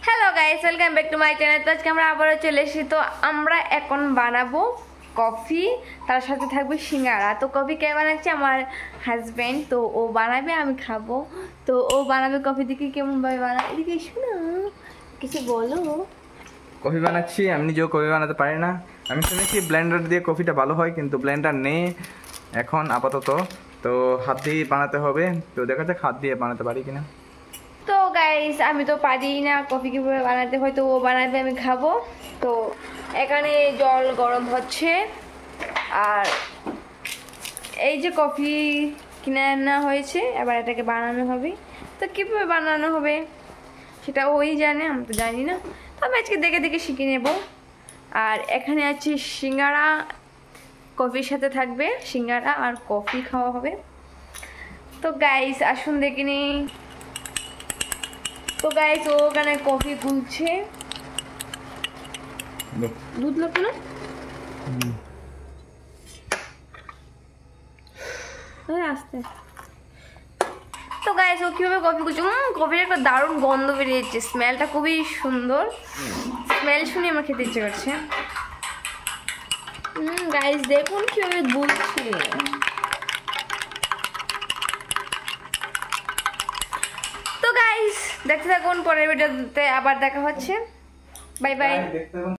Hello guys, welcome back to my channel. তো আজকে আমরা আবারও চলে এসেছি। তো আমরা এখন বানাবো কফি, তার সাথে থাকবে সিঙ্গারা। তো কফি কে বানাচ্ছে? আমার হাজব্যান্ড। তো ও বানাবে, আমি খাবো। তো ও বানাবে কফি, দেখি কেমনভাবে বানাবে। এদিকে এসো না, কিছু বলো। কফি বানাচ্ছি, আমি নিজেও কফি বানাতে পারি না। আমি শুনেছি ব্লেন্ডার দিয়ে কফিটা ভালো হয়, কিন্তু ব্লেন্ডার নেই এখন আপাতত। তো হাত দিয়ে বানাতে হবে। তো দেখা যাক হাত দিয়ে বানাতে পারি কিনা। তো গাইস, আমি তো পারি না কফি কিভাবে বানাতে হয়। তো ও বানাবে, আমি খাবো। তো এখানে জল গরম হচ্ছে, আর এই যে কফি কিনে আনা হয়েছে, এবার এটাকে বানানো হবে। তো কীভাবে বানানো হবে সেটা ওই জানে, আমি তো জানি না। তো আমি আজকে দেখে দেখে শিখে নেব। আর এখানে আছে সিঙ্গারা, কফির সাথে থাকবে সিঙ্গারা আর কফি খাওয়া হবে। তো গাইস আসুন দেখে নিই। তো গাইস ও ওখানে কফি গুলছে। দুধ লোক না, আস্তে। তো গাইস ও কিভাবে কফি গুলছে, কফির একটা দারুণ গন্ধ বেরিয়েছে, স্মেলটা খুবই সুন্দর। স্মেল শুনে আমার খেতে ইচ্ছে করছে। গাইস দেখুন কিভাবে গুলছে। তো গাইস দেখতে থাকুন, পরের ভিডিওতে আবার দেখা হচ্ছে। Bye bye.